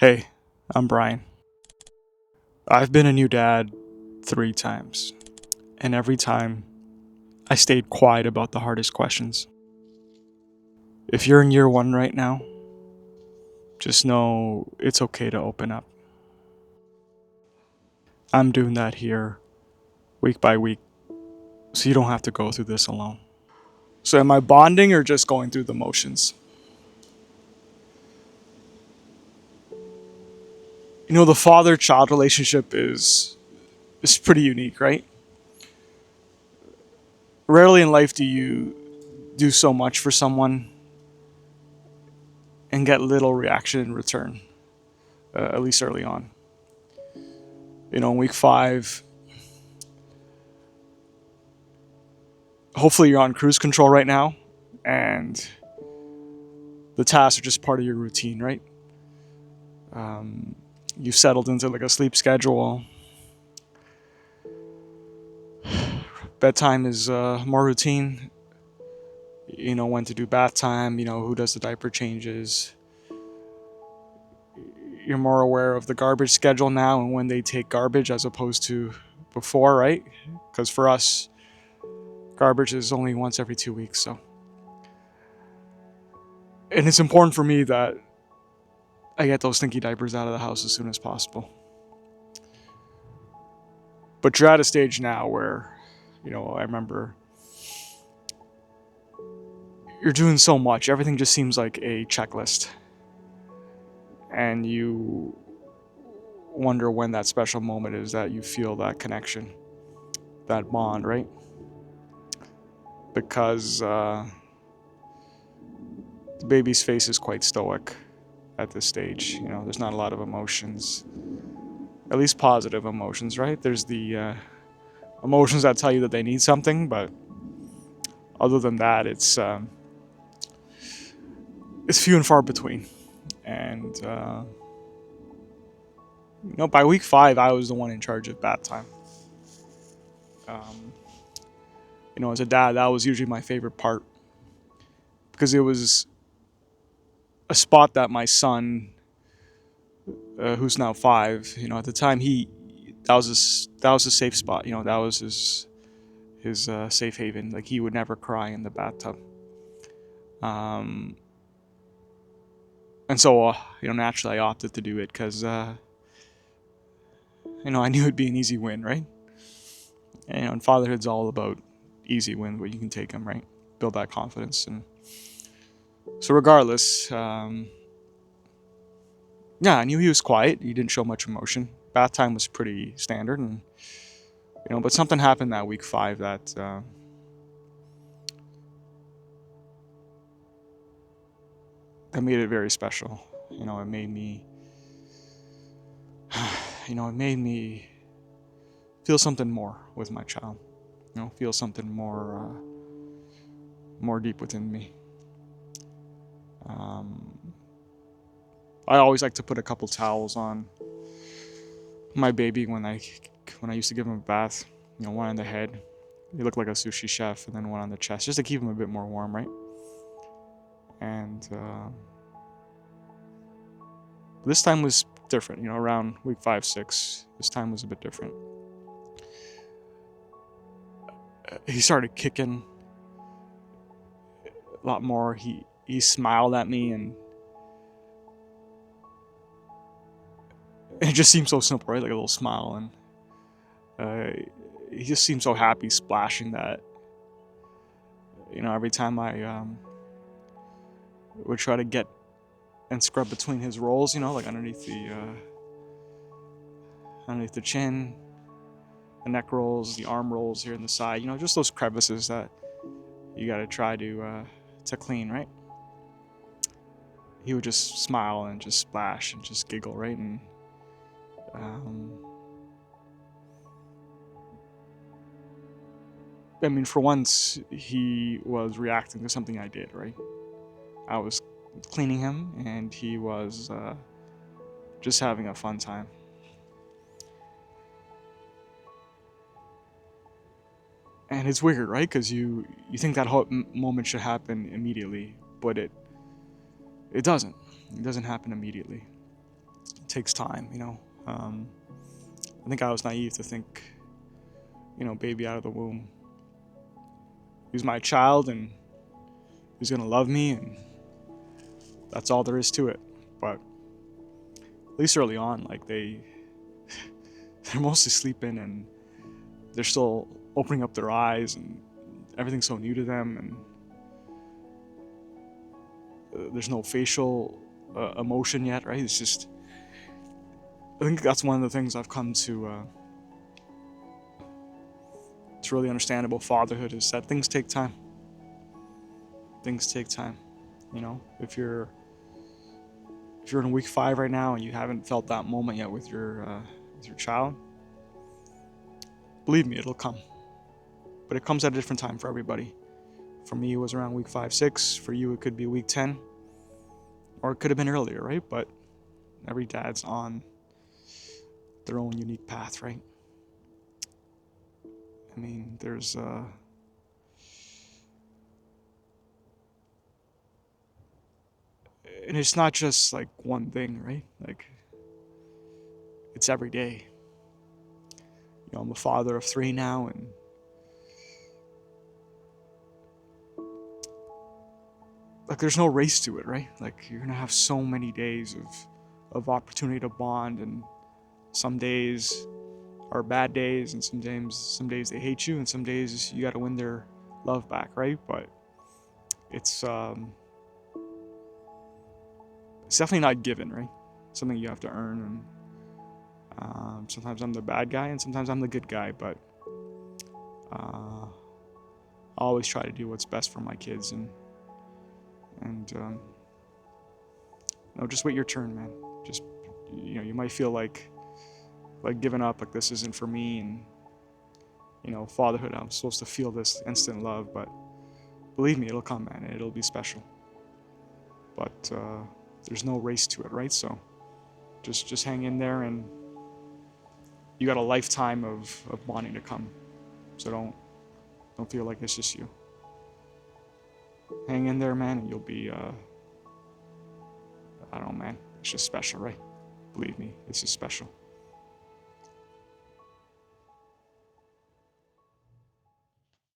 Hey, I'm Brian. I've been a new dad 3 times, and every time I stayed quiet about the hardest questions. If you're in year 1 right now, just know it's okay to open up. I'm doing that here week by week, so you don't have to go through this alone. So, am I bonding or just going through the motions? The father child relationship is pretty unique, right? Rarely in life do you do so much for someone and get little reaction in return, at least early on. In week 5, hopefully you're on cruise control right now, and the tasks are just part of your routine, right? You've settled into like a sleep schedule. Bedtime is more routine. You know when to do bath time. You know who does the diaper changes. You're more aware of the garbage schedule now and when they take garbage as opposed to before, right? Because for us, garbage is only once every 2 weeks. And it's important for me that I get those stinky diapers out of the house as soon as possible. But you're at a stage now where, I remember you're doing so much. Everything just seems like a checklist. And you wonder when that special moment is that you feel that connection, that bond, right? Because the baby's face is quite stoic at this stage. There's not a lot of emotions, at least positive emotions, right? There's the emotions that tell you that they need something, but other than that, it's few and far between. And by week 5, I was the one in charge of bath time. Um, as a dad, that was usually my favorite part because it was a spot that my son, who's now 5, at the time that was a safe spot. That was his safe haven. Like he would never cry in the bathtub. Um, and so naturally I opted to do it because I knew it'd be an easy win, right? And fatherhood's all about easy wins where you can take them, right? Build that confidence. And so regardless, yeah, I knew he was quiet. He didn't show much emotion. Bath time was pretty standard, and but something happened that week 5 that made it very special. It made me, it made me feel something more with my child. Feel something more deep within me. I always like to put a couple towels on my baby when I used to give him a bath. One on the head. He looked like a sushi chef, and then one on the chest, just to keep him a bit more warm, right? And this time was different. Around week 5, 6, this time was a bit different. He started kicking a lot more. He smiled at me, and it just seemed so simple, right? Like a little smile, and he just seemed so happy, splashing that. Every time I would try to get and scrub between his rolls, like underneath the chin, the neck rolls, the arm rolls here in the side, just those crevices that you got to try to clean, right? He would just smile and just splash and just giggle, right? And for once, he was reacting to something I did, right? I was cleaning him, and he was just having a fun time. And it's weird, right? Because you think that whole moment should happen immediately, but it doesn't. It doesn't happen immediately. takes time, you know. I think I was naive to think, you know, baby out of the womb, he's my child and he's gonna love me, and that's all there is to it. But at least early on, like they're mostly sleeping and they're still opening up their eyes, and everything's so new to them, and there's no facial emotion yet, right? It's just, I think that's one of the things I've come to really understand about fatherhood, is that things take time. Things take time. You know, if you're in week 5 right now and you haven't felt that moment yet with your child, believe me, it'll come. But it comes at a different time for everybody. For me, it was around week 5, 6. For you, it could be week 10, or it could have been earlier, right? But every dad's on their own unique path, right? I mean, there's and it's not just like one thing, right? Like, it's every day. You know, I'm a father of 3 now, and like there's no race to it, right? Like, you're gonna have so many days of opportunity to bond, and some days are bad days, and some days they hate you, and some days you gotta win their love back, right? But it's definitely not given, right? Something you have to earn, and sometimes I'm the bad guy, and sometimes I'm the good guy, but I always try to do what's best for my kids, and no, just wait your turn, man. Just, you know, you might feel like giving up, like this isn't for me, and you know, fatherhood, I'm supposed to feel this instant love, but believe me, it'll come, man. It'll be special. But there's no race to it, right? So just hang in there, and you got a lifetime of bonding to come. So don't feel like it's just you. Hang in there, man, and you'll be I don't know, man. It's just special, right? Believe me, it's just special.